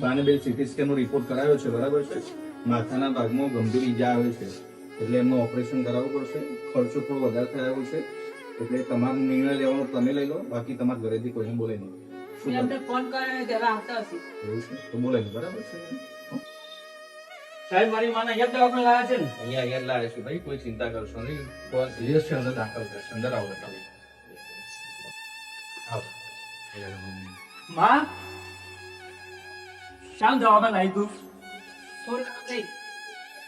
બાને બે CT scan નો report કરાવ્યો છે, બરાબર છે. માથાના ભાગમાં ગંભીર ઈજા આવે છે, એટલે એમનું ઓપરેશન કરાવવું પડશે. ખર્ચો થોડો વધારે થયો છે, એટલે તમારો નિર્ણય લેવાનો તમે લઈ લો, બાકી તમારા ઘરેથી કોઈને બોલે નહીં. ફોન કરે ત્યારે આવતા હશે. એવું છે તો બોલે નહીં, બરાબર છે. સાહેબ મારી માને અહીંયા દવાખાને લાયા છે ને? અહીંયા લાવે છે ભાઈ, કોઈ ચિંતા કરશો નહીં. કોઈ સિરિયસ છે, અંદર દાખલ કરશે. અંદર આવો તમે. આવો. માં શામ દવાખાને લાવી તું?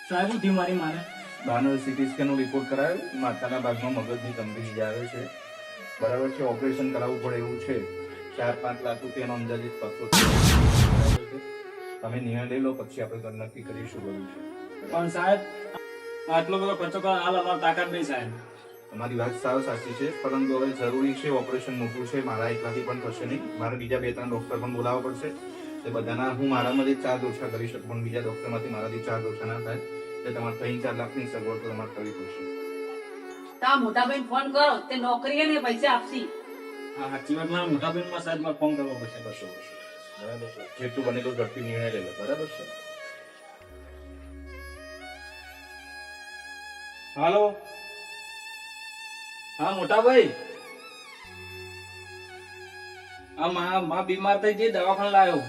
સાહેબ હું થયું મારી માને? બાનો સીટી સ્કેન નો રિપોર્ટ કરાયો, માથાના ભાગમાં મગજની ગંભીર ઈજા આવે છે, બરાબર છે. ઓપરેશન કરાવવું પડે એવું છે. 4-5 લાખ રૂપિયાનો અંદાજિત ખર્ચો છે, બરાબર છે. તમે નિર્ણય લઈ લો, પછી આપણે નક્કી કરીશું બધું છે. પણ સાહેબ આટલો બધો ખર્ચો કરવા હાલ અમારી તાકાત નહીં સાહેબ. તમારી વાત સાવ સાચી છે, પરંતુ હવે જરૂરી છે, ઓપરેશન મોટું છે. મારા એકલાથી પણ થશે નહીં, મારે બીજા 2-3 ડોક્ટર પણ બોલાવવા પડશે. તે બધાના હું મારામાંથી 4 ઓછા કરી શકું, પણ બીજા ડોક્ટરમાંથી મારાથી 4 ઓછા ના થાય. એટલે તમારે 3-4 લાખની સગવડ તો તમારે કરવી પડશે. તા મોટા ભાઈ ફોન કરો, તે નોકરી ને પૈસા આપશી. હા સાચી વાત, મારા મોટા બેન માં સાહેબ મારે ફોન કરવો પડશે. બસો બરાબર છે. જેટલું બને તો ઝડપી નિર્ણય લઈ લો, બરાબર છે. હાલો, હા મોટા ભાઈ, હા માં બીમાર થઈ ગઈ, દવાખાને લાવ્યો.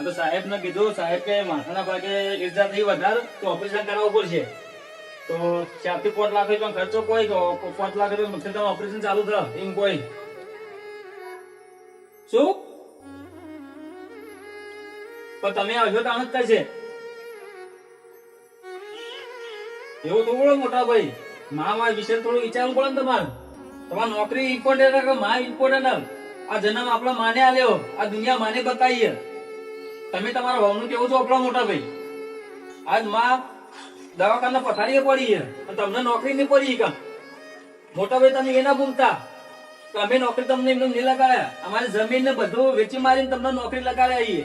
તો સાહેબ ને કીધું, સાહેબ કે માથાના ભાગે ઈજા થઈ વધારે તો ઓપરેશન કરાવવું પડશે. તો 4 થી 5 લાખ રૂપિયા ખર્ચો કોઈ, તો 5 લાખ રૂપિયા ઓપરેશન ચાલુ થાય એમ કોઈ. શું પણ તમે આવજો તો આમ જ થશે એવું થોડું મોટા ભાઈ. માં વિશે થોડું વિચારવું પડે ને તમારે. તમારી નોકરી ઇમ્પોર્ટન્ટ કે માં ઇમ્પોર્ટન્ટ? આ જન્મ આપણા માને આલ્યો, આ દુનિયા માને બતાવીએ. તમે તમારા ભાવનું કેવું છો આપણા મોટા ભાઈ? આજ માં દવાખાના પથારીએ પડી છે અને તમને નોકરી નહીં પડી. કા મોટા ભાઈ તમે એના ભૂલતા કે અમે નોકરી તમને એમને નહીં લગાડ્યા. અમારી જમીન ને બધું વેચી મારીને તમને નોકરી લગાડ્યા આવીએ.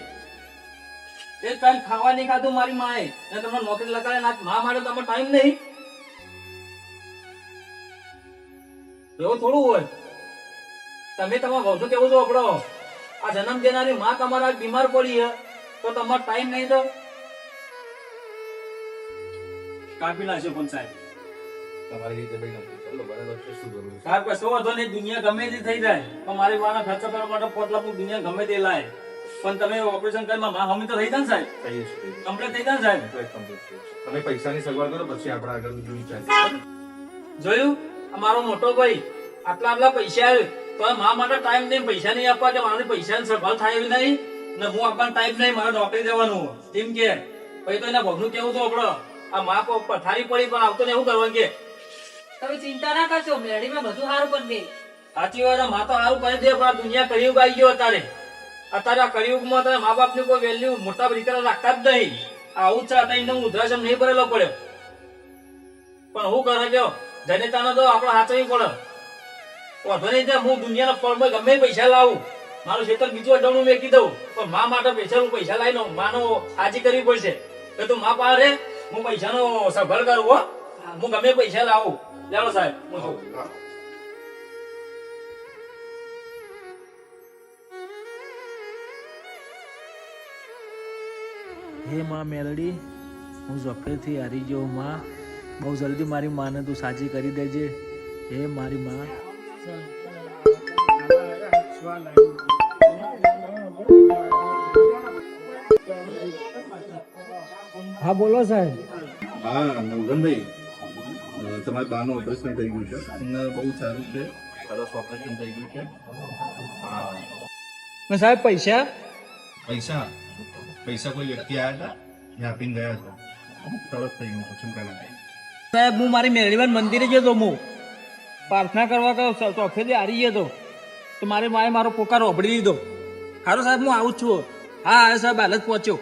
એક ટાઈમ ખાવા નહીં ખાધું મારી માએ, અને તમને નોકરી લગાડ્યા. મા માટે તમારો ટાઈમ નહીં. એવું થોડું હોય. તમે તમારા ભાવનું કેવું છો આપણો? આ જન્મ દેનારી માં તમારા બીમાર પડી છે તો તમારો ટાઈમ નહીં તો કાપી નાખશો. પણ સાહેબ તમારી રીતે ભાઈ નક્કી કરી લો, બરાબર છે. શું જરૂર છે? સાહેબ કશો વાંધો નહીં, દુનિયા ગમે તે થઈ જાય પણ મારી માના ખર્ચો કરવા માટે 5 લાખ દુનિયા ગમે તે લાય. પણ તમે ઓપરેશન કરી માં હમી તો થઈ જાય ને સાહેબ? થઈ જશે. કમ્પ્લીટ થઈ જાય ને સાહેબ? કમ્પ્લીટ થઈ જશે. તમે પૈસાની સગવડ કરો, પછી આપણે આગળ બીજું વિચારીએ. જોયું મારો મોટો ભાઈ આટલા પૈસા આવે તો મા માટે ટાઈમ નહીં, પૈસા નહીં આપવા કે મારે પૈસાની સગવડ થાય એવી નહીં ને હું આપવાનો ટાઈમ નહીં, મારે નોકરી જવાનું એમ કે. પછી તો એના ભગનું કેવું તો આપણો આ મા પથારી પડી પણ આવતો ને એવું કરવાનું કે. તમે ચિંતા ના કરશો, મેળીમાં બધું સારું કરી દે. સાચી વાત, મા તો સારું કરી દે, પણ આ દુનિયા કળિયુગ આવી ગયો અત્યારે. અત્યારે આ કળિયુગમાં તો મા બાપની કોઈ વેલ્યુ મોટા દીકરા રાખતા જ નહીં. આવું જ છે, હું ઉદ્રાસમ નહીં ભરેલો પડ્યો. પણ હું કરે ગયો જનેતાનો તો આપણે હાચવી પડે. વાંધો નહીં, હું દુનિયાના પળમાં ગમે પૈસા લાવું, મારું ખેતર બીજું અડાણું મેકી દઉં, પણ મા માટે હું પૈસા લાવીને માનો હાજી કરવી પડશે. કે તું મા પાસે હું પૈસાનો સભર કરું હો. હું ગમે પૈસા લાવું. ચાલો સાહેબ, હું છું. હે માં મેલડી, હું ઝફેરથી હારી ગયો. માં બહુ જલ્દી મારી માને તું સાજી કરી દેજે. હે મારી માં. હા બોલો સાહેબ. હા મોહનભાઈ, તમારી બાનું ઓપરેશન થઈ ગયું છે અને બહુ સારું છે, સરસ ઓપરેશન થઈ ગયું છે. હા સાહેબ, પૈસા પૈસા કોઈ વ્યક્તિ આવ્યા હતા, એ આપીને ગયા હતા. સરસ થઈ ગયું છે, ચિંતા ના થાય. સાહેબ હું મારી મેળવીવાન મંદિરે ગયો તો, હું પ્રાર્થના કરવા તો ચોફેથી હારી ગયો તો મારી માએ મારો પોકાર ઓભળી લીધો. સારું સાહેબ, હું આવું જ છું. હા સાહેબ, હાલ જ પહોંચ્યો.